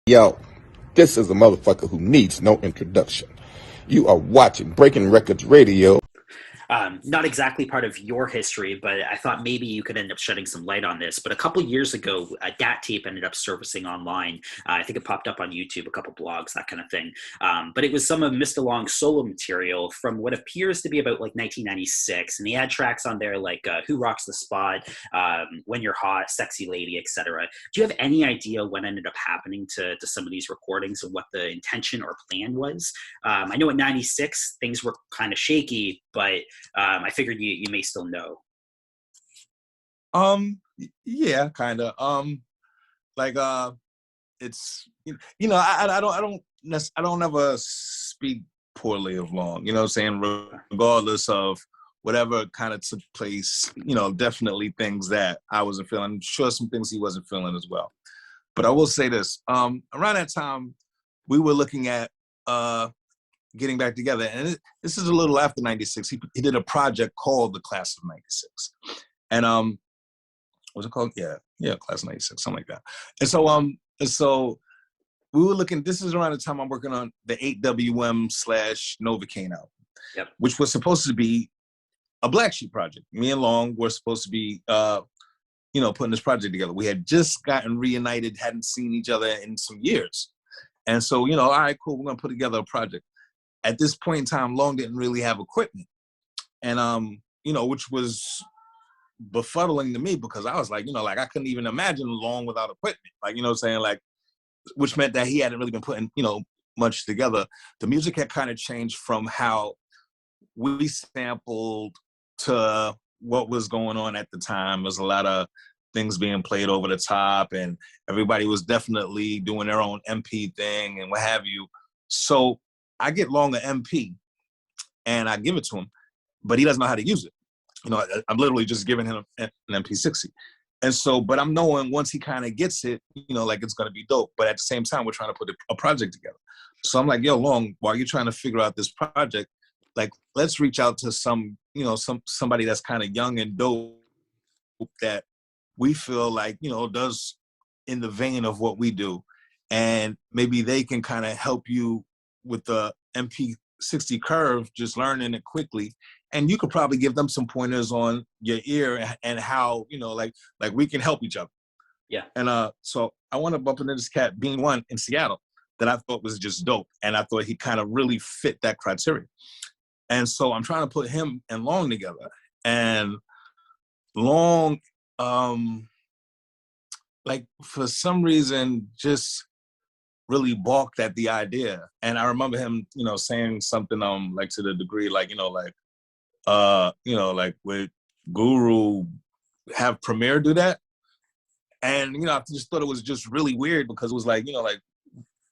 Yo, this is a motherfucker who needs no introduction. You are watching Breaking Records Radio. Not exactly part of your history, but I thought maybe you could end up shedding some light on this. But a couple years ago, a DAT tape ended up surfacing online. I think it popped up on YouTube, a couple blogs, that kind of thing. But it was some of Mr. Long's solo material from what appears to be about like 1996. And he had tracks on there like Who Rocks the Spot, When You're Hot, Sexy Lady, etc. Do you have any idea what ended up happening to some of these recordings and what the intention or plan was? I know in 96, things were kind of shaky, but I figured you may still know. Yeah, kind of. Like it's I don't ever speak poorly of Long. You know what I'm saying? Regardless of whatever kind of took place, definitely things that I wasn't feeling. I'm sure some things he wasn't feeling as well. But I will say this: around that time, we were looking at getting back together, and this is a little after '96. He did a project called The Class of '96, and what's it called? Yeah, Class of '96, something like that. And so we were looking. This is around the time I'm working on the 8WM/Novocaine album, yep, which was supposed to be a Blacksheep project. Me and Long were supposed to be, putting this project together. We had just gotten reunited, hadn't seen each other in some years, and so all right, cool, we're gonna put together a project. At this point in time, Long didn't really have equipment, and which was befuddling to me because I was like, I couldn't even imagine Long without equipment, like what I'm saying, like, which meant that he hadn't really been putting much together. The music had kind of changed from how we sampled to what was going on at the time. There's a lot of things being played over the top, and everybody was definitely doing their own MP thing and what have you. So I get Long an MP and I give it to him, but he doesn't know how to use it. I'm literally just giving him an MP60. And so, but I'm knowing once he kind of gets it, like it's going to be dope. But at the same time, we're trying to put a project together. So I'm like, yo, Long, while you're trying to figure out this project, like, let's reach out to somebody that's kind of young and dope that we feel like, does in the vein of what we do. And maybe they can kind of help you with the MP60 curve, just learning it quickly. And you could probably give them some pointers on your ear and how, like we can help each other. Yeah. And so I want to bump into this cat, Bean One, in Seattle, that I thought was just dope. And I thought he kind of really fit that criteria. And so I'm trying to put him and Long together. And Long, like, for some reason, just really balked at the idea. And I remember him, saying something like to the degree, like, like, would Guru have Premier do that? And I just thought it was just really weird because it was like, like,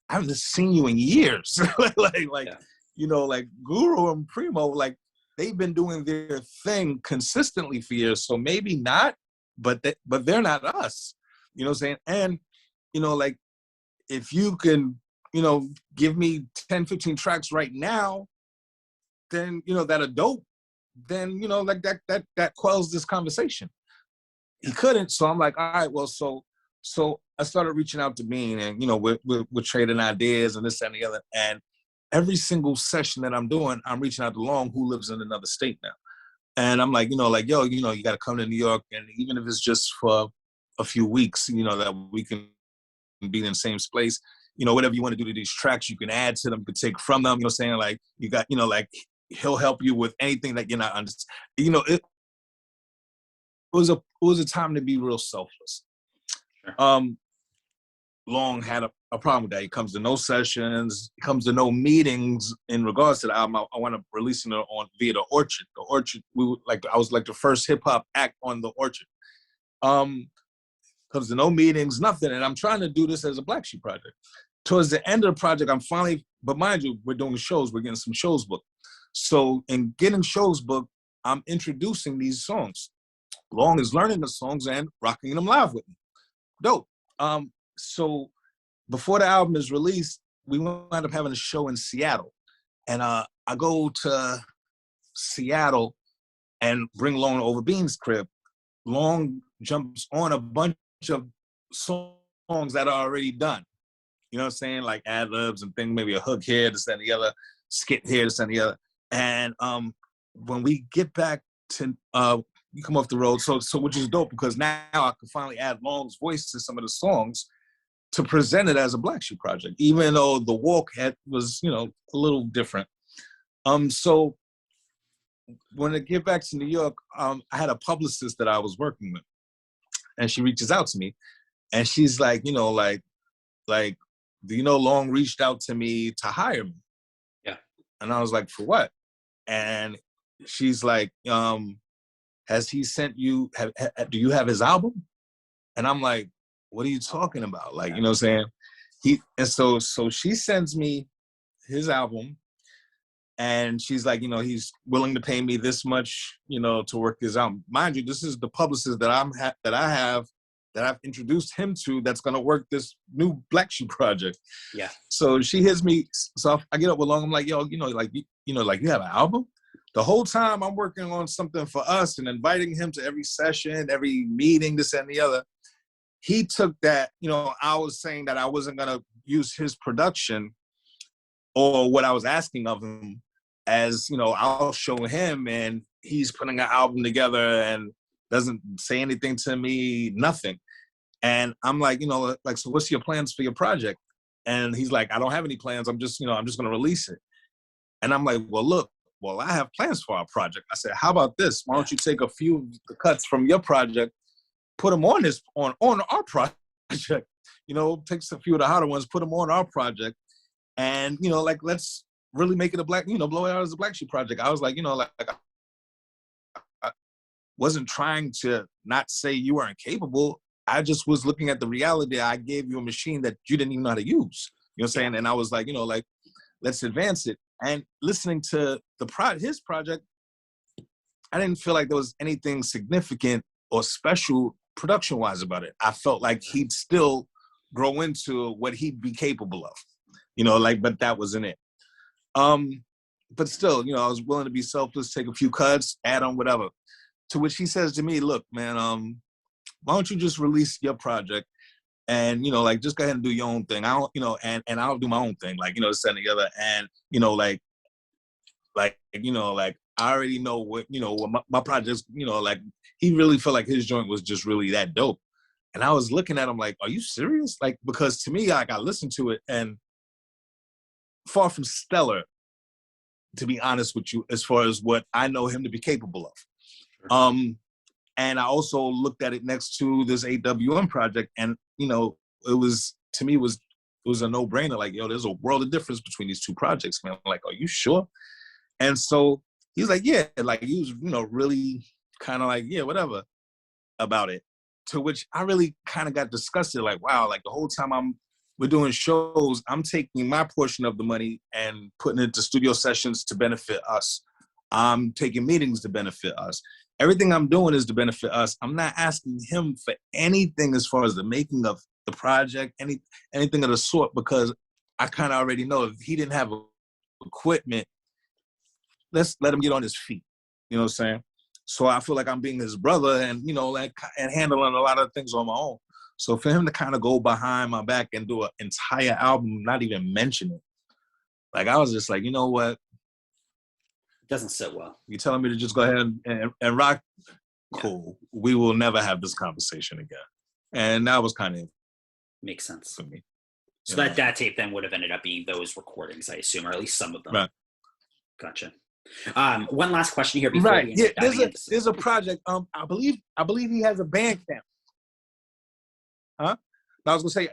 I haven't seen you in years. Yeah. Like Guru and Primo, like, they've been doing their thing consistently for years. So maybe not, but they're not us. You know what I'm saying? And, like, if you can, give me 10, 15 tracks right now, then, that are dope, then, like that quells this conversation. He couldn't. So I'm like, all right, well, so I started reaching out to Bean, and, we're trading ideas and this and the other. And every single session that I'm doing, I'm reaching out to Long, who lives in another state now. And I'm like, like, yo, you got to come to New York. And even if it's just for a few weeks, that we can be in the same place, whatever you want to do to these tracks, you can add to them, you can take from them, saying, like, you got, like, he'll help you with anything that you're not understanding. It was a time to be real selfless. Sure. Long had a problem with that. He comes to no sessions, he comes to no meetings in regards to the album. I want to releasing it on via the Orchard. The Orchard, I was like the first hip hop act on the Orchard. Comes to no meetings, nothing. And I'm trying to do this as a Blacksheep project. Towards the end of the project, I'm finally, but mind you, we're doing shows, we're getting some shows booked. So in getting shows booked, I'm introducing these songs. Long is learning the songs and rocking them live with me. Dope. So before the album is released, we wind up having a show in Seattle. And I go to Seattle and bring Long over Bean's crib. Long jumps on a bunch of songs that are already done. You know what I'm saying? Like ad-libs and things, maybe a hook here, this, that, and the other, skit here, this, and the other. And when we get back to, you come off the road, so which is dope because now I can finally add Long's voice to some of the songs to present it as a Blacksheep project, even though the walk was, you know, a little different. So when I get back to New York, I had a publicist that I was working with, and she reaches out to me, and she's like, you know, like, do you know Long reached out to me to hire me? Yeah. And I was like, for what? And she's like, has he sent you, do you have his album? And I'm like, what are you talking about? Like, you know what I'm saying? So she sends me his album, and she's like, you know, he's willing to pay me this much, you know, to work his album. Mind you, this is the publicist that I've introduced him to that's gonna work this new Blacksheep project. Yeah. So she hits me, so I get up with Long, I'm like, yo, you know, like you have an album? The whole time I'm working on something for us and inviting him to every session, every meeting, this and the other. He took that, you know, I was saying that I wasn't gonna use his production or what I was asking of him as, you know, I'll show him, and he's putting an album together and doesn't say anything to me, nothing. And I'm like, you know, like, so what's your plans for your project? And he's like, I don't have any plans. I'm just gonna release it. And I'm like, well, I have plans for our project. I said, how about this? Why don't you take a few of the cuts from your project, put them on our project, you know, take a few of the hotter ones, put them on our project. And, you know, like, let's really make it blow it out as a Blacksheep project. I was like, you know, like I wasn't trying to not say you weren't capable. I just was looking at the reality. I gave you a machine that you didn't even know how to use. You know what I'm saying? And I was like, you know, like, let's advance it. And listening to his project, I didn't feel like there was anything significant or special production-wise about it. I felt like he'd still grow into what he'd be capable of. You know, like, but that wasn't it. But still, you know, I was willing to be selfless, take a few cuts, add on whatever. To which he says to me, look, man, why don't you just release your project and, you know, like, just go ahead and do your own thing. I'll, you know, and I'll do my own thing, like, you know, send together. And, you know, like, you know, like, I already know what, you know, what my projects, you know, like, he really felt like his joint was just really that dope. And I was looking at him like, are you serious? Like, because to me, like, I listened to it and far from stellar, to be honest with you, as far as what I know him to be capable of. And I also looked at it next to this AWM project, and, you know, it was a no-brainer. Like, yo, there's a world of difference between these two projects, man. I'm like, are you sure? And so he's like, yeah, like, he was, you know, really kind of like, yeah, whatever about it. To which I really kind of got disgusted, like, wow, like, the whole time we're doing shows, I'm taking my portion of the money and putting it to studio sessions to benefit us. I'm taking meetings to benefit us. Everything I'm doing is to benefit us. I'm not asking him for anything as far as the making of the project, anything of the sort, because I kind of already know if he didn't have equipment, let's let him get on his feet. You know what I'm saying? So I feel like I'm being his brother and, you know, like, and handling a lot of things on my own. So for him to kind of go behind my back and do an entire album, not even mention it, like, I was just like, you know what? Doesn't sit well. You're telling me to just go ahead and rock? Cool. Yeah. We will never have this conversation again. And that was kind of makes sense for me. So that tape then would have ended up being those recordings, I assume, or at least some of them. Right. Gotcha. One last question here before we end up there's a project. I believe he has a band camp. Huh? I was gonna say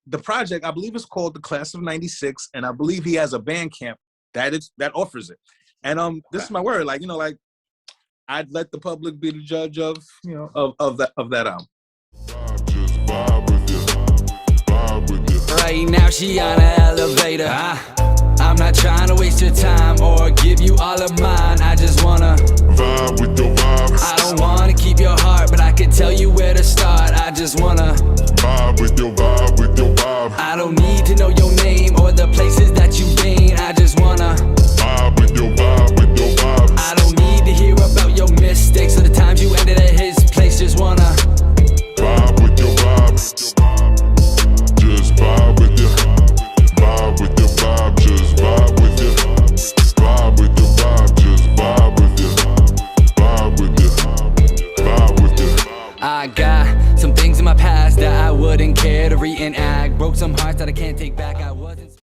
the project, I believe, is called The Class of '96, and I believe he has a band camp that offers it. And this is my word, like, you know, like, I'd let the public be the judge of, you know, of that album. Right now she on an elevator. I'm not trying to waste your time or give you all of mine. I just wanna vibe with your vibes. I don't wanna keep your heart, but I can tell you where to start. I just wanna vibe with your vibe. I don't need to know your name or the places that you've been. I just wanna vibe with your vibe. I don't need to hear about your mistakes or the times you ended at his place. Just wanna vibe with your vibe. Just vibe with your didn't care to reenact. Broke some hearts that I can't take back. I wasn't